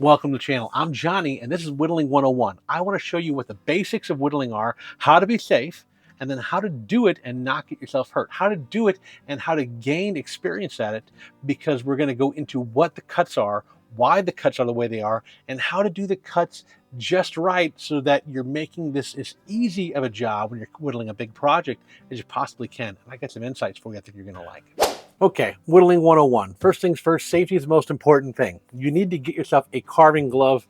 Welcome to the channel. I'm Johnny and this is Whittling 101. I want to show you what the basics of whittling are, how to be safe, and then how to do it and not get yourself hurt. How to do it and how to gain experience at it, because we're going to go into what the cuts are, why the cuts are the way they are, and how to do the cuts just right so that you're making this as easy of a job when you're whittling a big project as you possibly can. And I got some insights for you I think you're going to like. Okay, whittling 101. First things first, safety is the most important thing. You need to get yourself a carving glove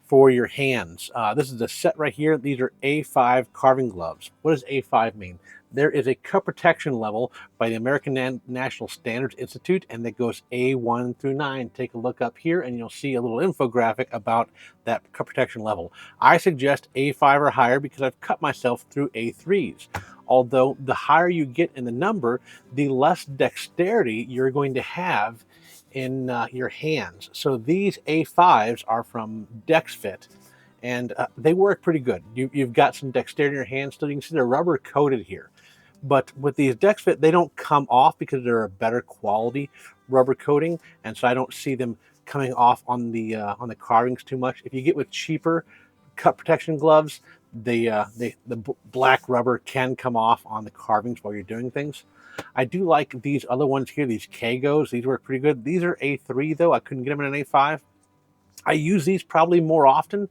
for your hands. This is a set right here. These are A5 carving gloves. What does A5 mean? There is a cut protection level by the American National Standards Institute, and that goes A1 through 9. Take a look up here and you'll see a little infographic about that cut protection level. I suggest A5 or higher because I've cut myself through A3s. Although the higher you get in the number, the less dexterity you're going to have in your hands. So these A5s are from DexFit, and they work pretty good. You've got some dexterity in your hands, so you can see they're rubber coated here. But with these DexFit, they don't come off because they're a better quality rubber coating, and so I don't see them coming off on the carvings too much. If you get with cheaper cut protection gloves, the black rubber can come off on the carvings while you're doing things. I do like these other ones here, these Kagos. These work pretty good. These are A3 though. I couldn't get them in an A5. I use these probably more often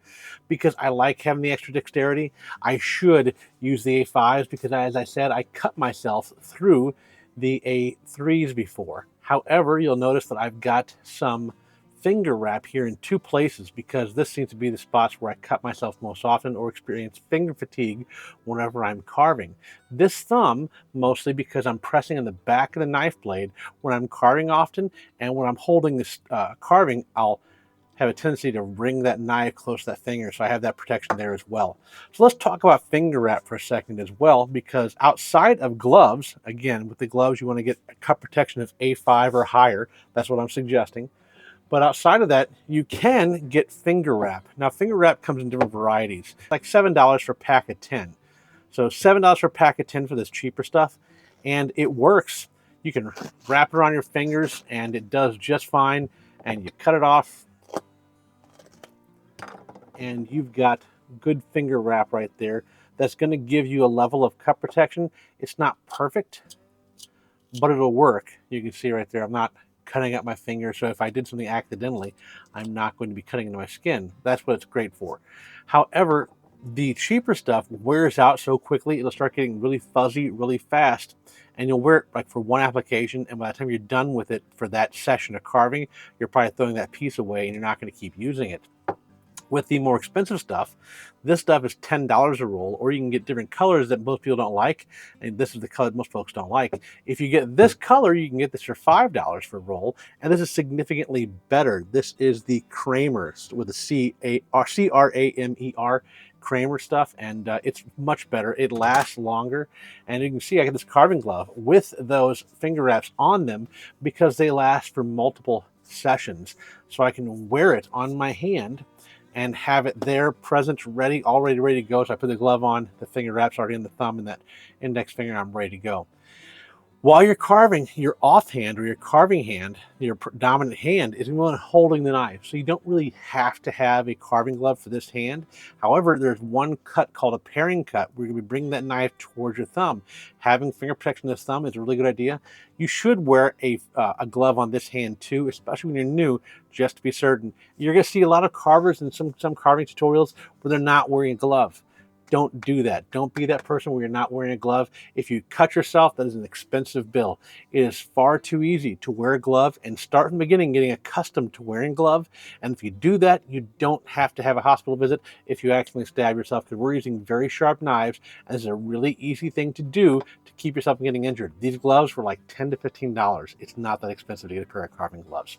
because I like having the extra dexterity. I should use the A5s because, as I said, I cut myself through the A3s before. However, you'll notice that I've got some finger wrap here in two places because this seems to be the spots where I cut myself most often or experience finger fatigue whenever I'm carving. This thumb, mostly because I'm pressing on the back of the knife blade when I'm carving often, and when I'm holding this carving, I'll have a tendency to wring that knife close to that finger, so I have that protection there as well. So let's talk about finger wrap for a second as well, because outside of gloves, again, with the gloves you want to get a cut protection of A5 or higher. That's what I'm suggesting. But outside of that, you can get finger wrap. Now, finger wrap comes in different varieties, like $7 for a pack of 10. So $7 for a pack of 10 for this cheaper stuff, and it works. You can wrap it around your fingers, and it does just fine. And you cut it off, and you've got good finger wrap right there. That's going to give you a level of cut protection. It's not perfect, but it'll work. You can see right there, I'm not cutting up my finger, so if I did something accidentally, I'm not going to be cutting into my skin. That's what it's great for. However, the cheaper stuff wears out so quickly, it'll start getting really fuzzy really fast, and you'll wear it like for one application, and by the time you're done with it for that session of carving, you're probably throwing that piece away and you're not going to keep using it. With the more expensive stuff, this stuff is $10 a roll, or you can get different colors that most people don't like, and this is the color most folks don't like. If you get this color, you can get this for $5 for a roll, and this is significantly better. This is the Kramer with a C-R-A-M-E-R, Kramer stuff, and it's much better. It lasts longer, and you can see I got this carving glove with those finger wraps on them because they last for multiple sessions, so I can wear it on my hand and have it there, present, ready, already ready to go. So I put the glove on, the finger wrap's already in the thumb and that index finger, I'm ready to go. While you're carving, your offhand or your carving hand, your dominant hand, is the one holding the knife. So you don't really have to have a carving glove for this hand. However, there's one cut called a paring cut where you're going to be bringing that knife towards your thumb. Having finger protection in this thumb is a really good idea. You should wear a glove on this hand too, especially when you're new, just to be certain. You're going to see a lot of carvers in some carving tutorials where they're not wearing a glove. Don't do that. Don't be that person where you're not wearing a glove. If you cut yourself, that is an expensive bill. It is far too easy to wear a glove and start from the beginning getting accustomed to wearing a glove. And if you do that, you don't have to have a hospital visit if you accidentally stab yourself, because we're using very sharp knives, and this is a really easy thing to do to keep yourself from getting injured. These gloves were like $10 to $15. It's not that expensive to get a pair of carving gloves.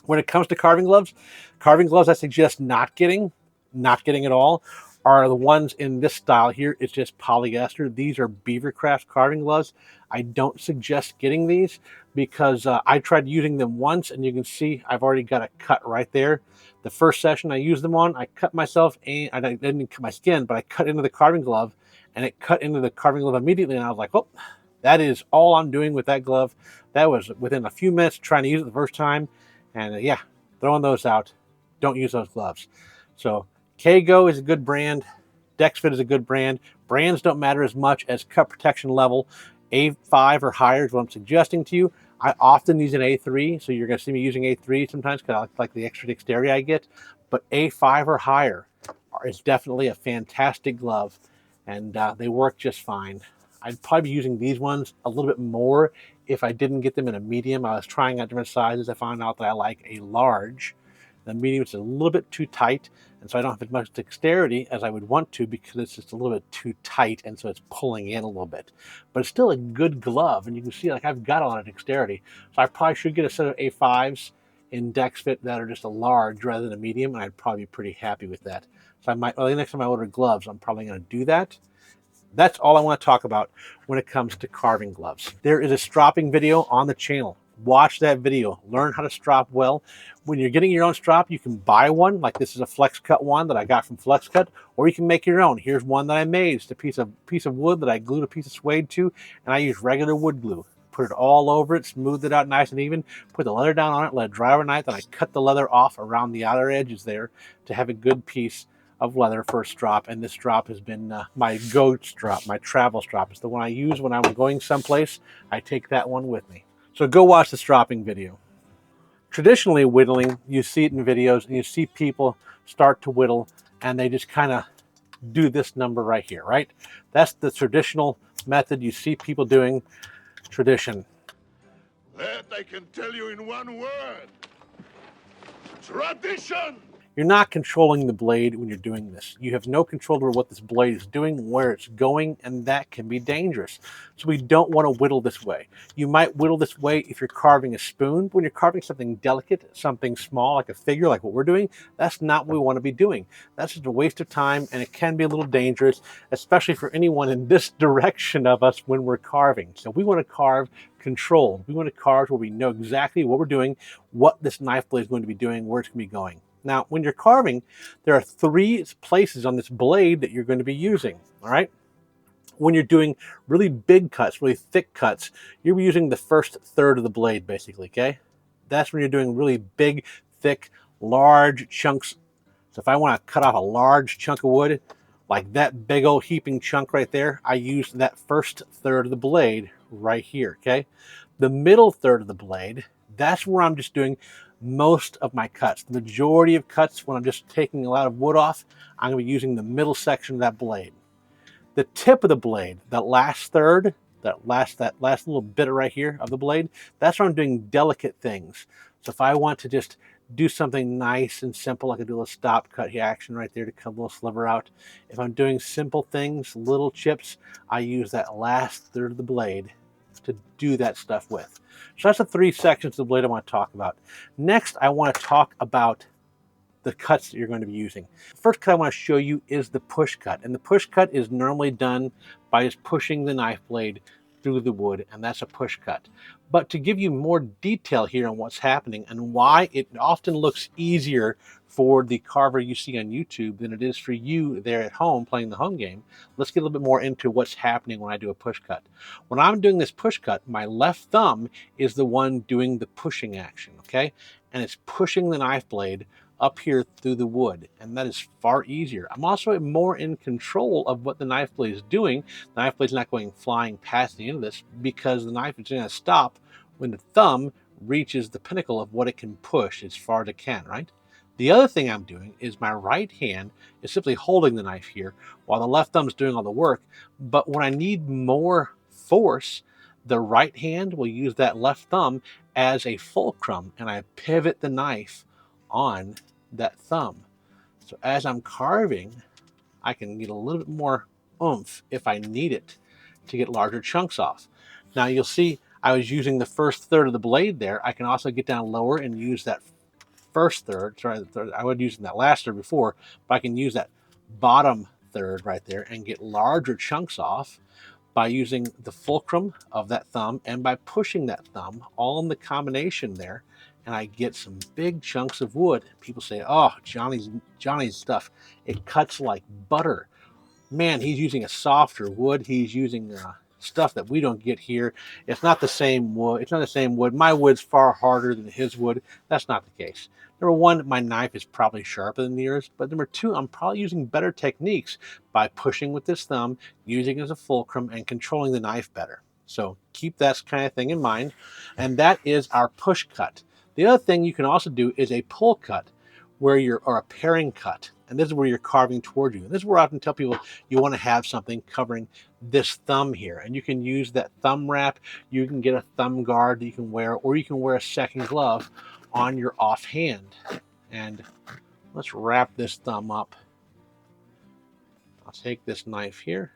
When it comes to carving gloves I suggest not getting at all, are the ones in this style here. It's just polyester. These are Beavercraft carving gloves. I don't suggest getting these because I tried using them once, and you can see I've already got a cut right there. The first session I used them on, I cut myself, and I didn't cut my skin, but I cut into the carving glove, and it cut into the carving glove immediately, and I was like, oh, that is all I'm doing with that glove. That was within a few minutes trying to use it the first time, and yeah, throwing those out. Don't use those gloves. So Kago is a good brand. Dexfit is a good brand. Brands don't matter as much as cut protection level. A5 or higher is what I'm suggesting to you. I often use an A3, so you're going to see me using A3 sometimes because I like the extra dexterity I get. But A5 or higher is definitely a fantastic glove, and they work just fine. I'd probably be using these ones a little bit more if I didn't get them in a medium. I was trying out different sizes. I found out that I like a large. The medium is a little bit too tight, and so I don't have as much dexterity as I would want to because it's just a little bit too tight, and so it's pulling in a little bit. But it's still a good glove, and you can see like I've got a lot of dexterity. So I probably should get a set of A5s in DexFit that are just a large rather than a medium, and I'd probably be pretty happy with that. So I might, well, the next time I order gloves, I'm probably going to do that. That's all I want to talk about when it comes to carving gloves. There is a stropping video on the channel. Watch that video. Learn how to strop well. When you're getting your own strop, you can buy one. Like this is a Flex Cut one that I got from Flex Cut, or you can make your own. Here's one that I made. It's a piece of wood that I glued a piece of suede to, and I use regular wood glue. Put it all over it, smooth it out nice and even, put the leather down on it, let it dry overnight, then I cut the leather off around the outer edges there to have a good piece of leather for a strop. And this strop has been my go strop, my travel strop. It's the one I use when I'm going someplace. I take that one with me. So go watch the stropping video. Traditionally, whittling, you see it in videos, and you see people start to whittle, and they just kind of do this number right here, right? That's the traditional method you see people doing. Tradition. That I can tell you in one word. Tradition! You're not controlling the blade when you're doing this. You have no control over what this blade is doing, where it's going, and that can be dangerous. So we don't want to whittle this way. You might whittle this way if you're carving a spoon, but when you're carving something delicate, something small, like a figure, like what we're doing, that's not what we want to be doing. That's just a waste of time, and it can be a little dangerous, especially for anyone in this direction of us when we're carving. So we want to carve controlled. We want to carve where we know exactly what we're doing, what this knife blade is going to be doing, where it's going to be going. Now, when you're carving, there are 3 places on this blade that you're going to be using, all right? When you're doing really big cuts, really thick cuts, you're using the first third of the blade, basically, okay? That's when you're doing really big, thick, large chunks. So if I want to cut off a large chunk of wood, like that big old heaping chunk right there, I use that first third of the blade right here, okay? The middle third of the blade, that's where I'm just doing most of my cuts. The majority of cuts, when I'm just taking a lot of wood off, I'm going to be using the middle section of that blade. The tip of the blade, that last third, that last little bit right here of the blade, that's where I'm doing delicate things. So if I want to just do something nice and simple, I could do a little stop cut action right there to cut a little sliver out. If I'm doing simple things, little chips, I use that last third of the blade to do that stuff with. So that's the 3 sections of the blade I want to talk about. Next, I want to talk about the cuts that you're going to be using. The first cut I want to show you is the push cut. And the push cut is normally done by just pushing the knife blade through the wood, and that's a push cut. But to give you more detail here on what's happening and why it often looks easier for the carver you see on YouTube than it is for you there at home playing the home game, let's get a little bit more into what's happening when I do a push cut. When I'm doing this push cut, my left thumb is the one doing the pushing action, okay? And it's pushing the knife blade up here through the wood, and that is far easier. I'm also more in control of what the knife blade is doing. The knife blade's not going flying past the end of this because the knife is going to stop when the thumb reaches the pinnacle of what it can push as far as it can, right? The other thing I'm doing is my right hand is simply holding the knife here while the left thumb is doing all the work. But when I need more force, the right hand will use that left thumb as a fulcrum, and I pivot the knife on that thumb. So as I'm carving, I can get a little bit more oomph if I need it to get larger chunks off. Now you'll see I was using the first third of the blade there. I can also get down lower and use that first third. Sorry, I was using that last third before, but I can use that bottom third right there and get larger chunks off by using the fulcrum of that thumb and by pushing that thumb all in the combination there, and I get some big chunks of wood. People say, oh, Johnny's stuff, it cuts like butter. Man, he's using a softer wood. He's using stuff that we don't get here. It's not the same wood. It's not the same wood. My wood's far harder than his wood. That's not the case. Number one, my knife is probably sharper than yours, but number two, I'm probably using better techniques by pushing with this thumb, using it as a fulcrum, and controlling the knife better. So keep that kind of thing in mind. And that is our push cut. The other thing you can also do is a pull cut, or a paring cut. And this is where you're carving towards you. And this is where I often tell people you want to have something covering this thumb here. And you can use that thumb wrap. You can get a thumb guard that you can wear, or you can wear a second glove on your offhand. And let's wrap this thumb up. I'll take this knife here,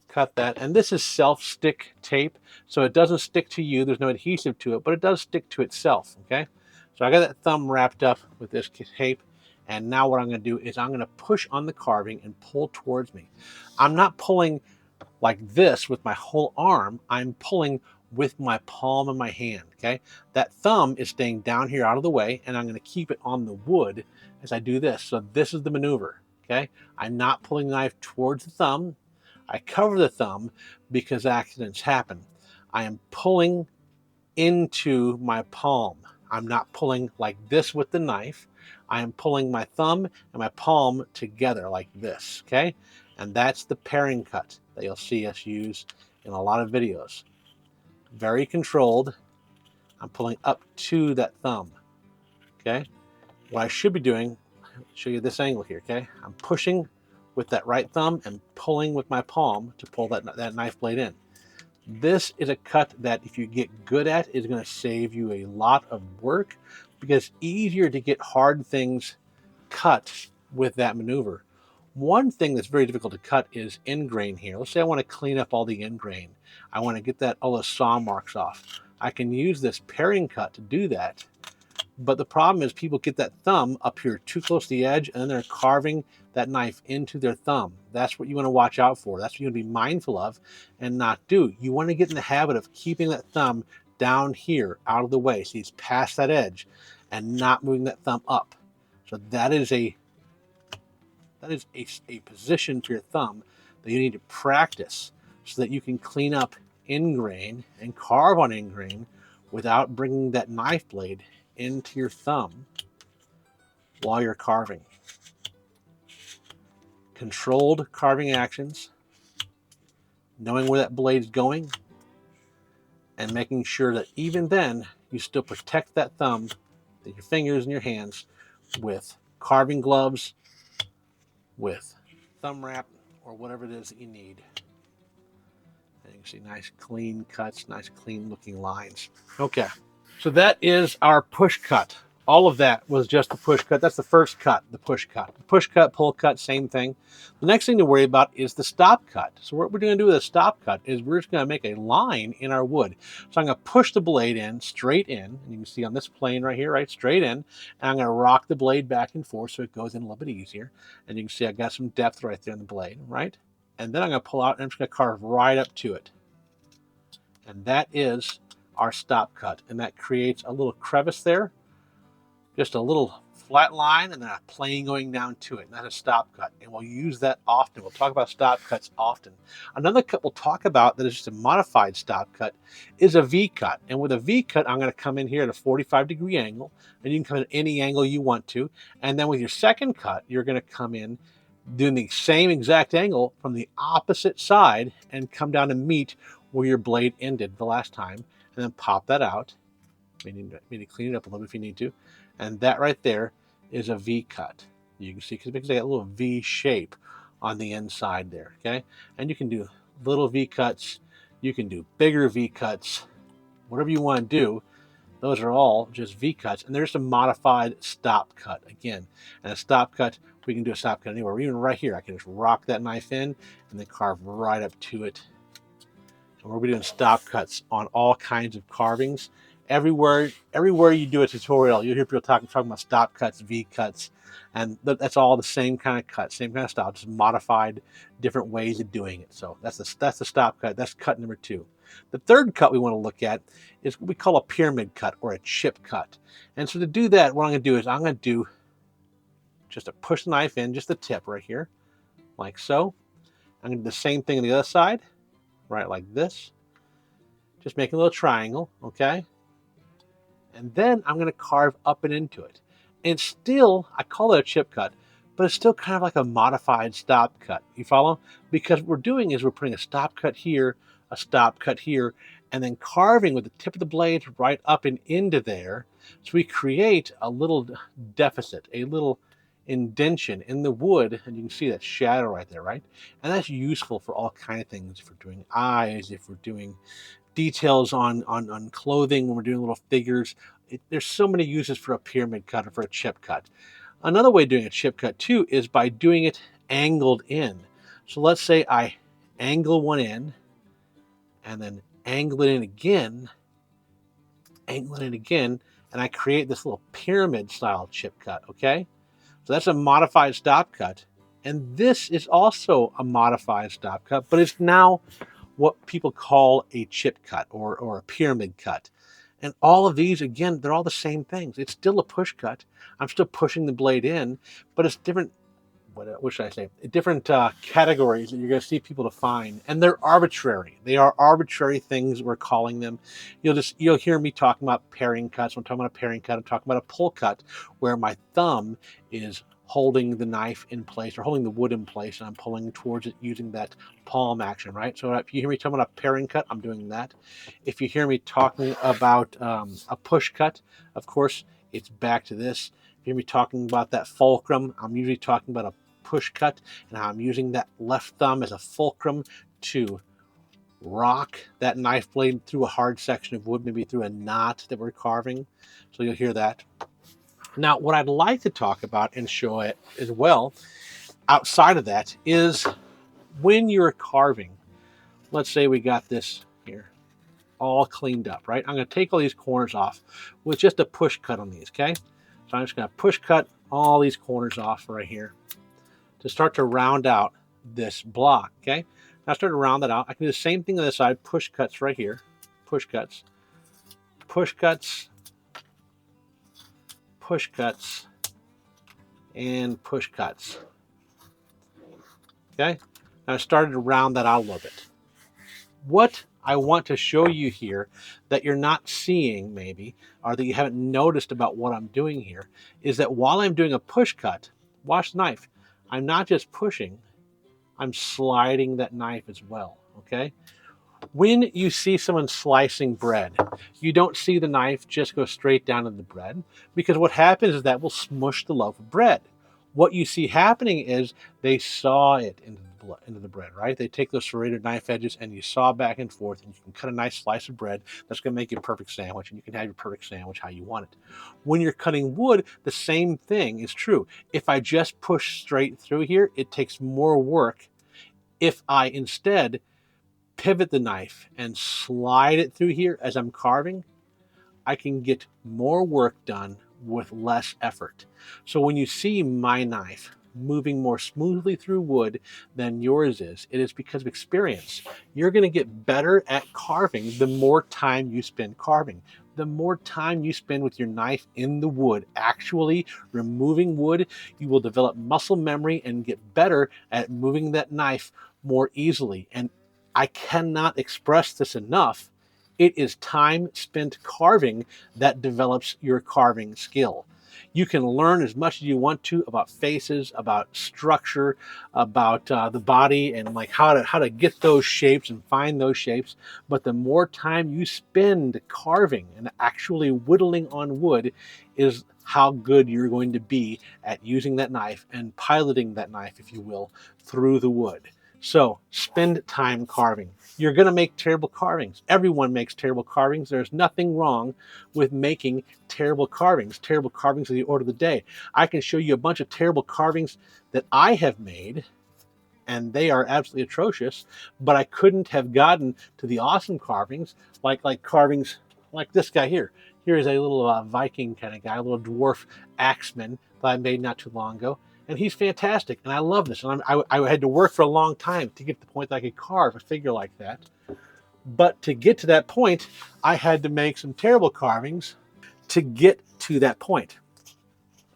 cut that, and this is self-stick tape, so it doesn't stick to you. There's no adhesive to it, but it does stick to itself. Okay, so I got that thumb wrapped up with this tape, and now what I'm going to do is I'm going to push on the carving and pull towards me. I'm not pulling like this with my whole arm. I'm pulling with my palm of my hand. Okay, that thumb is staying down here out of the way, and I'm going to keep it on the wood as I do this. So this is the maneuver. Okay, I'm not pulling the knife towards the thumb. I cover the thumb because accidents happen. I am pulling into my palm. I'm not pulling like this with the knife. I am pulling my thumb and my palm together like this, okay? And that's the paring cut that you'll see us use in a lot of videos. Very controlled. I'm pulling up to that thumb, okay? What I should be doing, I'll show you this angle here, okay? I'm pushing with that right thumb and pulling with my palm to pull that knife blade in. This is a cut that if you get good at is going to save you a lot of work, because it's easier to get hard things cut with that maneuver. One thing that's very difficult to cut is end grain here. Let's say I want to clean up all the end grain. I want to get all the saw marks off. I can use this paring cut to do that. But the problem is people get that thumb up here too close to the edge, and then they're carving that knife into their thumb. That's what you want to watch out for. That's what you want to be mindful of and not do. You want to get in the habit of keeping that thumb down here out of the way, so it's past that edge, and not moving that thumb up. So that is a position for your thumb that you need to practice so that you can clean up end grain and carve on end grain without bringing that knife blade into your thumb while you're carving. Controlled carving actions, knowing where that blade is going, and making sure that even then you still protect that thumb, your fingers and your hands, with carving gloves, with thumb wrap, or whatever it is that you need. And you can see nice clean cuts, nice clean looking lines. Okay. So that is our push cut. All of that was just the push cut. That's the first cut, the push cut. The push cut, pull cut, same thing. The next thing to worry about is the stop cut. So what we're going to do with a stop cut is we're just going to make a line in our wood. So I'm going to push the blade in, straight in, and you can see on this plane right here, right, straight in, and I'm going to rock the blade back and forth so it goes in a little bit easier. And you can see I got some depth right there in the blade, right? And then I'm going to pull out and I'm just going to carve right up to it. And that is our stop cut, and that creates a little crevice there, just a little flat line, and then a plane going down to it. And that's a stop cut, and we'll use that often. We'll talk about stop cuts often. Another cut we'll talk about that is just a modified stop cut is a V cut. And with a V cut, I'm going to come in here at a 45-degree angle, and you can come in any angle you want to. And then with your second cut, you're going to come in doing the same exact angle from the opposite side and come down and meet where your blade ended the last time, and then pop that out. Maybe clean it up a little bit if you need to. And that right there is a V cut. You can see, because it makes a little V shape on the inside there, okay? And you can do little V cuts. You can do bigger V cuts. Whatever you want to do, those are all just V cuts. And there's a modified stop cut again. And a stop cut, we can do a stop cut anywhere. Even right here, I can just rock that knife in and then carve right up to it. And we'll be doing stop cuts on all kinds of carvings. Everywhere you do a tutorial, you'll hear people talking about stop cuts, V cuts, and that's all the same kind of cut, same kind of style, just modified different ways of doing it. So that's the stop cut. That's cut number 2. The third cut we want to look at is what we call a pyramid cut or a chip cut. And so to do that, what I'm going to do is I'm going to do just a push the knife in, just the tip right here, like so. I'm going to do the same thing on the other side, right, like this. Just making a little triangle, okay? And then I'm going to carve up and into it. And still, I call it a chip cut, but it's still kind of like a modified stop cut. You follow? Because what we're doing is we're putting a stop cut here, a stop cut here, and then carving with the tip of the blade right up and into there. So we create a little deficit, a little indention in the wood, and you can see that shadow right there, right? And that's useful for all kinds of things. If we're doing eyes, if we're doing details on clothing, when we're doing little figures, there's so many uses for a pyramid cut or for a chip cut. Another way of doing a chip cut too is by doing it angled in. So let's say I angle one in and then angle it in again, angle it in again, and I create this little pyramid style chip cut, okay? So that's a modified stop cut. And this is also a modified stop cut, but it's now what people call a chip cut or a pyramid cut. And all of these, again, they're all the same things. It's still a push cut. I'm still pushing the blade in, but it's different, what should I say? Different categories that you're going to see people define. And they're arbitrary. They are arbitrary things, we're calling them. You'll hear me talking about paring cuts. When I'm talking about a paring cut, I'm talking about a pull cut, where my thumb is holding the knife in place or holding the wood in place, and I'm pulling towards it using that palm action, right? So if you hear me talking about a paring cut, I'm doing that. If you hear me talking about a push cut, of course, it's back to this. If you hear me talking about that fulcrum, I'm usually talking about a push cut, and how I'm using that left thumb as a fulcrum to rock that knife blade through a hard section of wood, maybe through a knot that we're carving. So you'll hear that. Now, what I'd like to talk about and show it as well, outside of that, is when you're carving. Let's say we got this here all cleaned up, right? I'm going to take all these corners off with just a push cut on these, okay? So I'm just going to push cut all these corners off right here to start to round out this block, okay? Now start to round that out. I can do the same thing on this side, push cuts right here, push cuts, push cuts, push cuts, and push cuts. Okay, now I started to round that out a little bit. What I want to show you here that you're not seeing maybe, or that you haven't noticed about what I'm doing here, is that while I'm doing a push cut, watch the knife, I'm not just pushing, I'm sliding that knife as well, okay? When you see someone slicing bread, you don't see the knife just go straight down into the bread, because what happens is that will smush the loaf of bread. What you see happening is they saw it into the bread, right? They take those serrated knife edges and you saw back and forth, and you can cut a nice slice of bread that's going to make you a perfect sandwich, and you can have your perfect sandwich how you want it. When you're cutting wood, the same thing is true. If I just push straight through here, it takes more work. If I instead pivot the knife and slide it through here as I'm carving, I can get more work done with less effort. So when you see my knife moving more smoothly through wood than yours is, it is because of experience. You're going to get better at carving the more time you spend carving. The more time you spend with your knife in the wood, actually removing wood, you will develop muscle memory and get better at moving that knife more easily. And I cannot express this enough. It is time spent carving that develops your carving skill. You can learn as much as you want to about faces, about structure, about the body, and like how to get those shapes and find those shapes. But the more time you spend carving and actually whittling on wood is how good you're going to be at using that knife and piloting that knife, if you will, through the wood. So spend time carving. You're going to make terrible carvings. Everyone makes terrible carvings. There's nothing wrong with making terrible carvings. Terrible carvings are the order of the day. I can show you a bunch of terrible carvings that I have made, and they are absolutely atrocious, but I couldn't have gotten to the awesome carvings, like carvings like this guy here. Here is a little Viking kind of guy, a little dwarf axeman that I made not too long ago. And he's fantastic, and I love this. And I had to work for a long time to get to the point that I could carve a figure like that. But to get to that point, I had to make some terrible carvings to get to that point.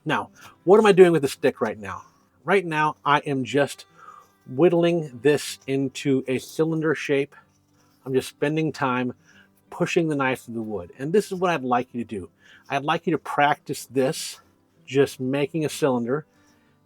Now, what am I doing with the stick right now? Right now, I am just whittling this into a cylinder shape. I'm just spending time pushing the knife through the wood. And this is what I'd like you to do. I'd like you to practice this, just making a cylinder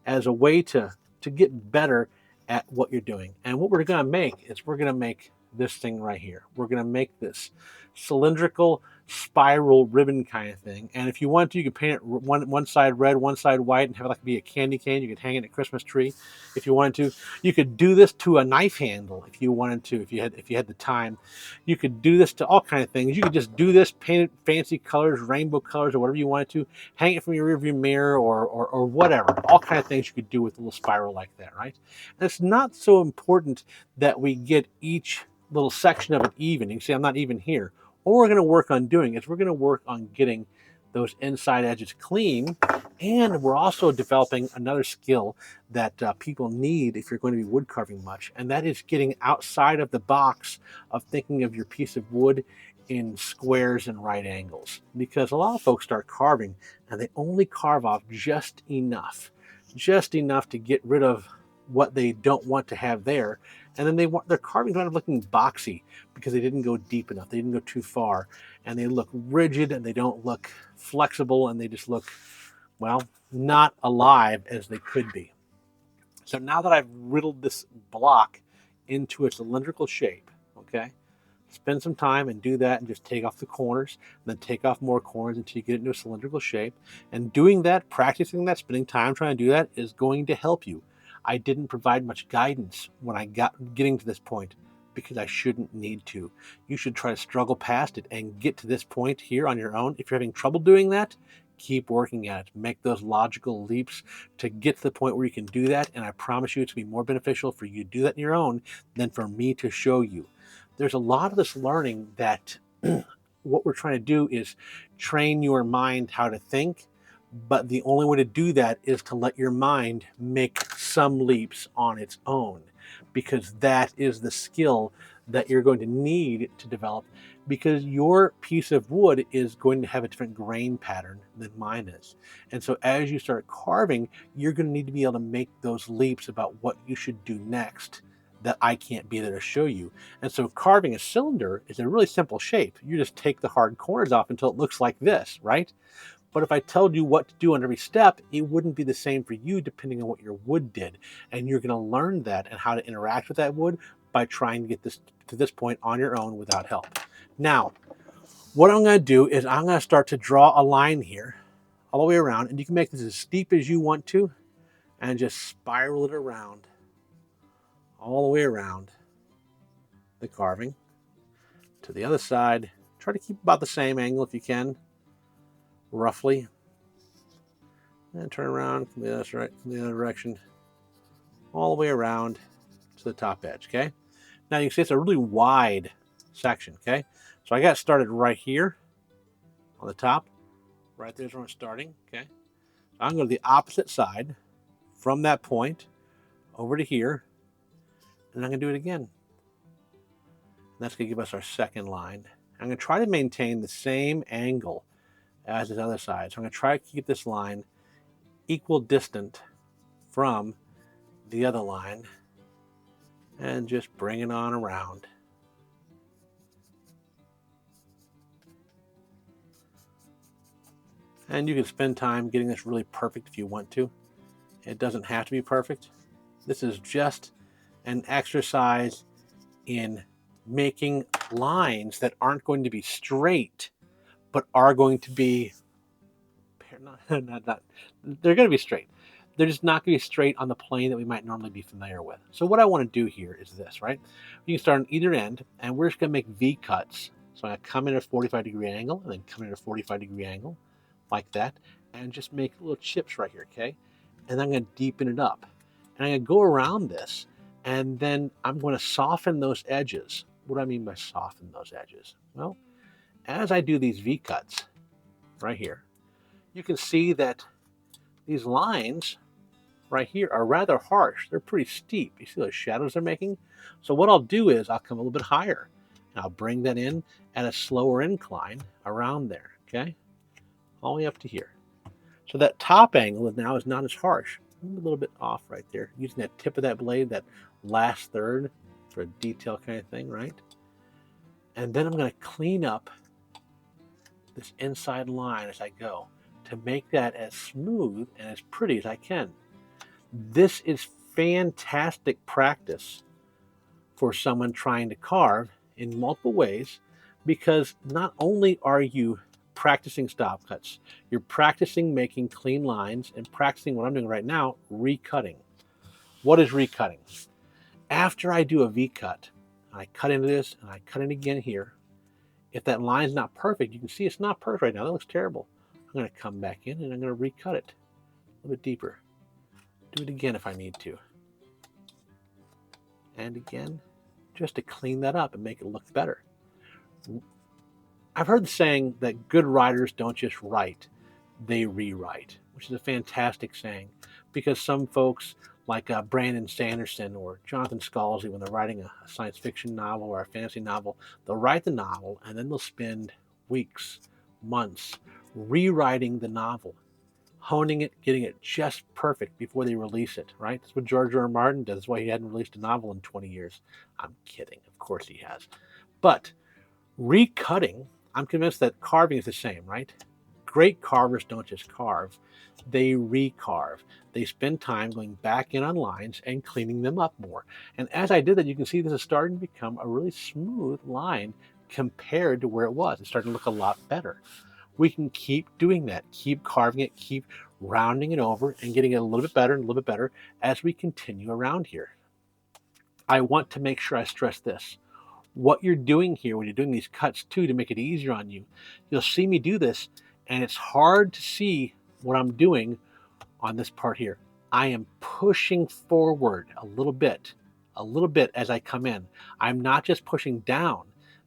as a way to get better at what you're doing. And what we're going to make is we're going to make this thing right here. We're going to make this cylindrical spiral ribbon kind of thing. And if you want to, you could paint it one side red, one side white, and have it like be a candy cane. You could hang it in a Christmas tree if you wanted to. You could do this to a knife handle if you wanted to, if you had the time. You could do this to all kind of things. You could just do this, paint it fancy colors, rainbow colors, or whatever you wanted to. Hang it from your rearview mirror or whatever. All kind of things you could do with a little spiral like that, right? And it's not so important that we get each little section of it even. You can see I'm not even here. What we're going to work on doing is we're going to work on getting those inside edges clean, and we're also developing another skill that people need if you're going to be wood carving much, and that is getting outside of the box of thinking of your piece of wood in squares and right angles. Because a lot of folks start carving and they only carve off just enough to get rid of what they don't want to have there, and then their carvings kind of looking boxy because they didn't go deep enough, they didn't go too far, and they look rigid and they don't look flexible, and they just look, well, not alive as they could be. So now that I've riddled this block into a cylindrical shape, okay, spend some time and do that, and just take off the corners, and then take off more corners until you get it into a cylindrical shape. And doing that, practicing that, spending time trying to do that is going to help you. I didn't provide much guidance when I getting to this point because I shouldn't need to. You should try to struggle past it and get to this point here on your own. If you're having trouble doing that, keep working at it. Make those logical leaps to get to the point where you can do that. And I promise you it's going to be more beneficial for you to do that on your own than for me to show you. There's a lot of this learning that what we're trying to do is train your mind how to think, but the only way to do that is to let your mind make some leaps on its own, because that is the skill that you're going to need to develop, because your piece of wood is going to have a different grain pattern than mine is. And so as you start carving, you're going to need to be able to make those leaps about what you should do next that I can't be there to show you. And so carving a cylinder is a really simple shape. You just take the hard corners off until it looks like this, right? But if I told you what to do on every step, it wouldn't be the same for you depending on what your wood did. And you're going to learn that and how to interact with that wood by trying to get this to this point on your own without help. Now, what I'm going to do is I'm going to start to draw a line here all the way around, and you can make this as steep as you want to and just spiral it around all the way around the carving to the other side. Try to keep about the same angle if you can, roughly, and turn around from the other direction all the way around to the top edge. Okay, now you can see it's a really wide section. Okay, so I got started right here on the top. Right there's where I'm starting. Okay, so I'm going to the opposite side from that point over to here, and I'm going to do it again. And that's going to give us our second line. I'm going to try to maintain the same angle as this other side. So I'm going to try to keep this line equal distant from the other line and just bring it on around. And you can spend time getting this really perfect if you want to. It doesn't have to be perfect. This is just an exercise in making lines that aren't going to be straight, but are going to be, they're going to be straight. They're just not going to be straight on the plane that we might normally be familiar with. So what I want to do here is this, right? You can start on either end, and we're just going to make V cuts. So I'm going to come in at a 45-degree angle, and then come in at a 45-degree angle, like that, and just make little chips right here, okay? And I'm going to deepen it up. And I'm going to go around this, and then I'm going to soften those edges. What do I mean by soften those edges? Well, as I do these V cuts right here, you can see that these lines right here are rather harsh. They're pretty steep. You see those shadows they're making? So what I'll do is I'll come a little bit higher, and I'll bring that in at a slower incline around there, okay? All the way up to here. So that top angle now is not as harsh. I'm a little bit off right there, using that tip of that blade, that last third for a detail kind of thing, right? And then I'm going to clean up this inside line as I go to make that as smooth and as pretty as I can. This is fantastic practice for someone trying to carve in multiple ways, because not only are you practicing stop cuts, you're practicing making clean lines and practicing what I'm doing right now, recutting. What is recutting? After I do a V-cut, I cut into this and I cut in again here. If that line's not perfect, you can see it's not perfect right now. That looks terrible. I'm going to come back in and I'm going to recut it a little bit deeper. Do it again if I need to. And again, just to clean that up and make it look better. I've heard the saying that good writers don't just write, they rewrite, which is a fantastic saying, because some folks like Brandon Sanderson or Jonathan Scalzi, when they're writing a science fiction novel or a fantasy novel, they'll write the novel and then they'll spend weeks, months rewriting the novel, honing it, getting it just perfect before they release it, right? That's what George R. R. Martin does. That's why he hadn't released a novel in 20 years. I'm kidding. Of course he has. But recutting, I'm convinced that carving is the same, right? Great carvers don't just carve, they recarve. They spend time going back in on lines and cleaning them up more. And as I did that, you can see this is starting to become a really smooth line compared to where it was. It's starting to look a lot better. We can keep doing that, keep carving it, keep rounding it over and getting it a little bit better and a little bit better as we continue around here. I want to make sure I stress this. What you're doing here when you're doing these cuts too, to make it easier on you, you'll see me do this and it's hard to see what I'm doing on this part here. I am pushing forward a little bit as I come in. I'm not just pushing down.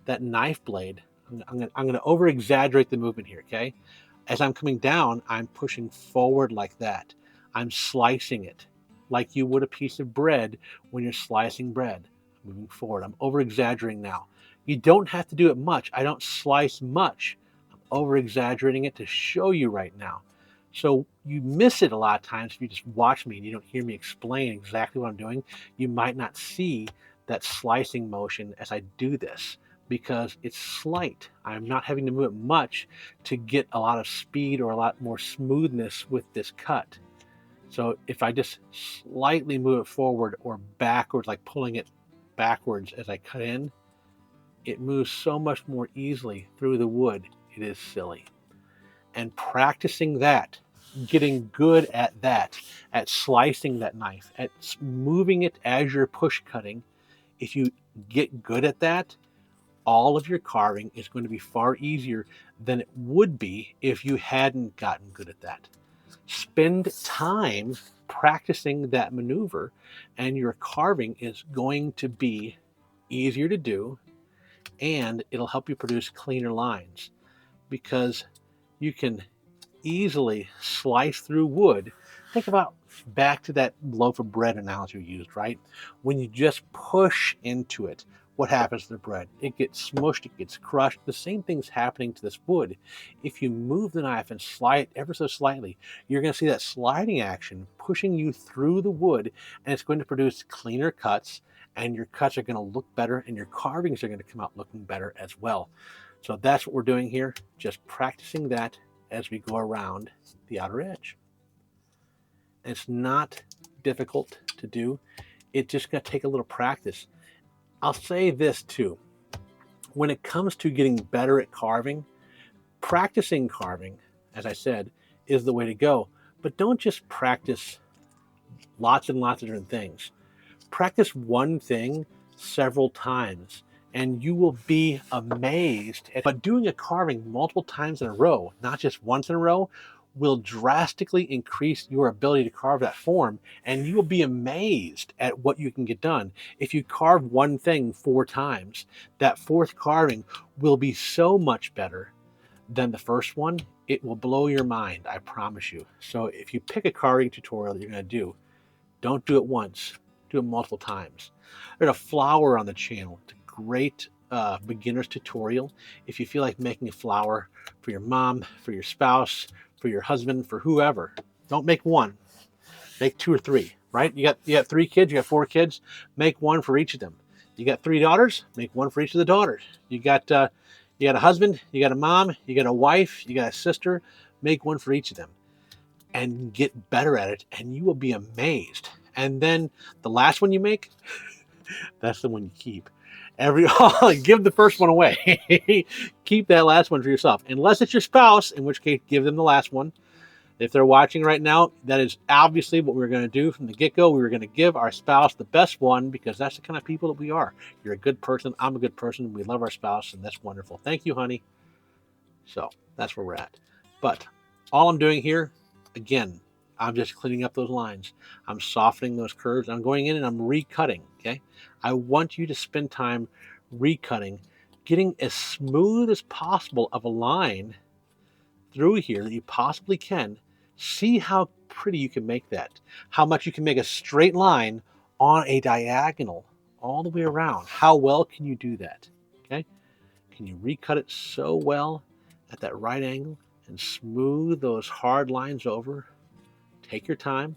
That knife blade, I'm going to over exaggerate the movement here, okay? As I'm coming down, I'm pushing forward like that. I'm slicing it like you would a piece of bread when you're slicing bread. Moving forward, I'm over exaggerating now. You don't have to do it much. I don't slice much. I'm over exaggerating it to show you right now. So you miss it a lot of times if you just watch me and you don't hear me explain exactly what I'm doing. You might not see that slicing motion as I do this because it's slight. I'm not having to move it much to get a lot of speed or a lot more smoothness with this cut. So if I just slightly move it forward or backwards, like pulling it backwards as I cut in, it moves so much more easily through the wood. It is silly. And practicing that, getting good at that, at slicing that knife, at moving it as you're push cutting, if you get good at that, all of your carving is going to be far easier than it would be if you hadn't gotten good at that. Spend time practicing that maneuver and your carving is going to be easier to do, and it'll help you produce cleaner lines because you can easily slice through wood. Think about back to that loaf of bread analogy we used, right? When you just push into it, what happens to the bread? It gets smushed, it gets crushed. The same thing's happening to this wood. If you move the knife and slide ever so slightly, you're going to see that sliding action pushing you through the wood, and it's going to produce cleaner cuts, and your cuts are going to look better, and your carvings are going to come out looking better as well. So that's what we're doing here, just practicing that as we go around the outer edge. It's not difficult to do. It's just going to take a little practice. I'll say this too. When it comes to getting better at carving, practicing carving, as I said, is the way to go. But don't just practice lots and lots of different things. Practice one thing several times and you will be amazed. But doing a carving multiple times in a row, not just once in a row, will drastically increase your ability to carve that form, and you will be amazed at what you can get done. If you carve one thing 4 times, that fourth carving will be so much better than the first one. It will blow your mind, I promise you. So if you pick a carving tutorial that you're going to do, don't do it once, do it multiple times. There's a flower on the channel. It's a great beginner's tutorial. If you feel like making a flower for your mom, for your spouse, for your husband, for whoever, don't make one. Make 2 or 3, right? You got 3 kids, you got 4 kids, make one for each of them. You got 3 daughters, make one for each of the daughters. You got a husband, you got a mom, you got a wife, you got a sister, make one for each of them and get better at it, and you will be amazed. And then the last one you make, that's the one you keep. Give the first one away. Keep that last one for yourself, unless it's your spouse, in which case give them the last one. If they're watching right now, that is obviously what we're going to do from the get-go. We were going to give our spouse the best one because that's the kind of people that we are. You're a good person. I'm a good person. We love our spouse, and that's wonderful. Thank you, honey. So that's where we're at. But all I'm doing here, again, I'm just cleaning up those lines. I'm softening those curves. I'm going in and I'm recutting, okay? I want you to spend time recutting, getting as smooth as possible of a line through here that you possibly can. See how pretty you can make that, how much you can make a straight line on a diagonal all the way around. How well can you do that? Okay, can you recut it so well at that right angle and smooth those hard lines over? Take your time,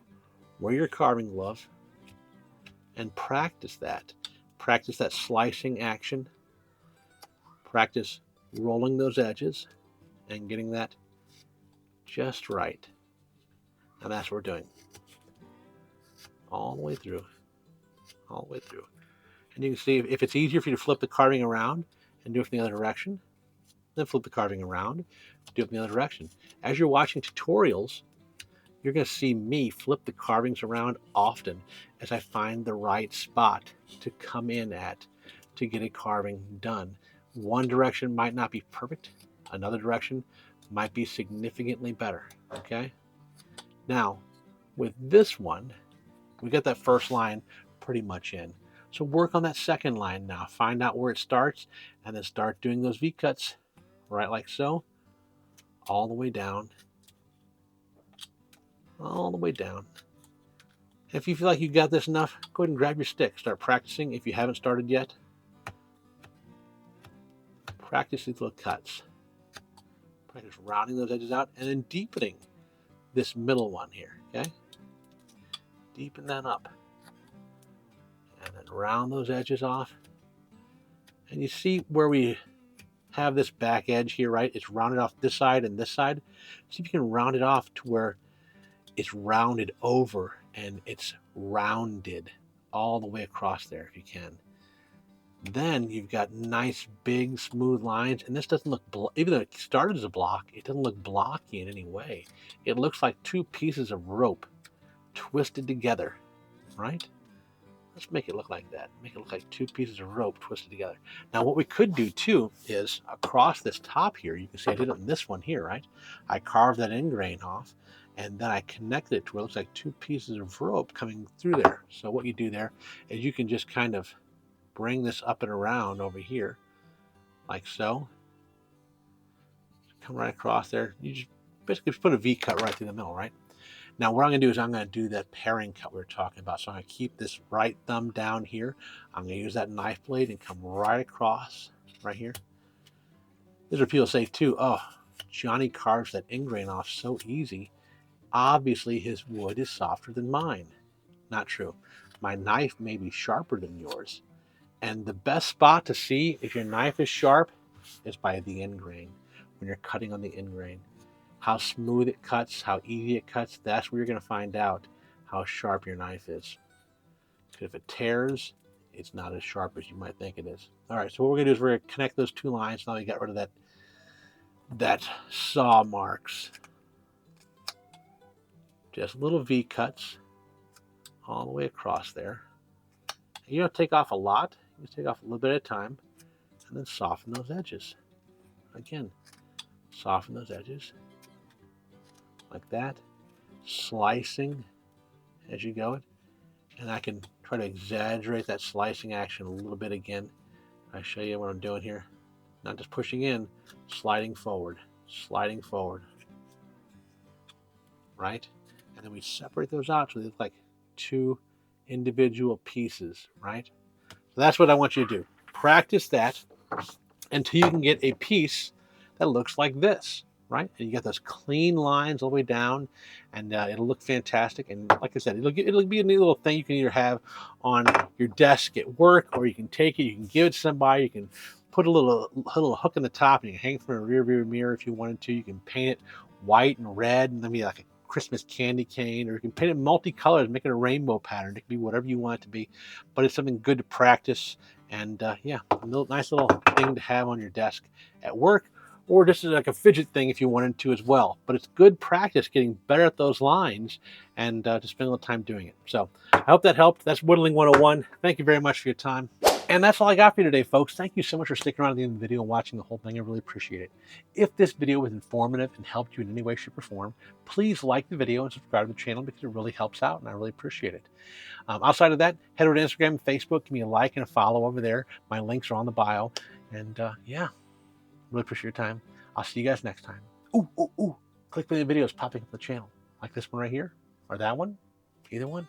wear your carving glove, and practice that. Practice that slicing action. Practice rolling those edges and getting that just right. And that's what we're doing. All the way through. All the way through. And you can see if it's easier for you to flip the carving around and do it from the other direction, then flip the carving around, do it from the other direction. As you're watching tutorials, you're going to see me flip the carvings around often as I find the right spot to come in at to get a carving done. One direction might not be perfect. Another direction might be significantly better. Okay? Now, with this one, we got that first line pretty much in. So work on that second line now. Find out where it starts and then start doing those V-cuts, right like so, all the way down, all the way down. If you feel like you got this enough, go ahead and grab your stick. Start practicing if you haven't started yet. Practice these little cuts. Practice rounding those edges out and then deepening this middle one here, okay? Deepen that up. And then round those edges off. And you see where we have this back edge here, right? It's rounded off this side and this side. See if you can round it off to where it's rounded over and it's rounded all the way across there if you can. Then you've got nice, big, smooth lines. And this doesn't look, even though it started as a block, it doesn't look blocky in any way. It looks like two pieces of rope twisted together, right? Let's make it look like that. Make it look like two pieces of rope twisted together. Now, what we could do too is across this top here, you can see I did it on this one here, right? I carved that end grain off and then I connected it to where it looks like two pieces of rope coming through there. So what you do there is you can just kind of bring this up and around over here like so. Come right across there. You just basically put a V cut right through the middle, right? Now what I'm going to do is I'm going to do that paring cut we were talking about. So I'm going to keep this right thumb down here. I'm going to use that knife blade and come right across right here. These are people say too, oh, Johnny carves that end grain off so easy. Obviously his wood is softer than mine. Not true. My knife may be sharper than yours. And the best spot to see if your knife is sharp is by the end grain. When you're cutting on the end grain. How smooth it cuts, how easy it cuts, that's where you're going to find out how sharp your knife is. Because if it tears, it's not as sharp as you might think it is. All right, so what we're going to do is we're going to connect those two lines. Now we got rid of that saw marks. Just little V cuts all the way across there. You don't take off a lot. You just take off a little bit at a time and then soften those edges. Again, soften those edges. Like that, slicing as you go. And I can try to exaggerate that slicing action a little bit again. I show you what I'm doing here. Not just pushing in, sliding forward, right? And then we separate those out so they look like two individual pieces, right? So that's what I want you to do. Practice that until you can get a piece that looks like this. right? And you get those clean lines all the way down, and it'll look fantastic. And like I said, it'll be a neat little thing you can either have on your desk at work, or you can take it, you can give it to somebody, you can put a little hook in the top, and you can hang it from a rear view mirror if you wanted to. You can paint it white and red, and maybe like a Christmas candy cane, or you can paint it multicolors, make it a rainbow pattern. It can be whatever you want it to be, but it's something good to practice. And yeah, a nice little thing to have on your desk at work, or just like a fidget thing if you wanted to as well. But it's good practice getting better at those lines, and to spend a little time doing it. So I hope that helped. That's Whittling 101. Thank you very much for your time. And that's all I got for you today, folks. Thank you so much for sticking around at the end of the video and watching the whole thing. I really appreciate it. If this video was informative and helped you in any way, shape, or form, please like the video and subscribe to the channel, because it really helps out, and I really appreciate it. Outside of that, head over to Instagram and Facebook. Give me a like and a follow over there. My links are on the bio. And yeah, really appreciate your time. I'll see you guys next time. Ooh, ooh, ooh. Click the videos popping up the channel, like this one right here, or that one, either one.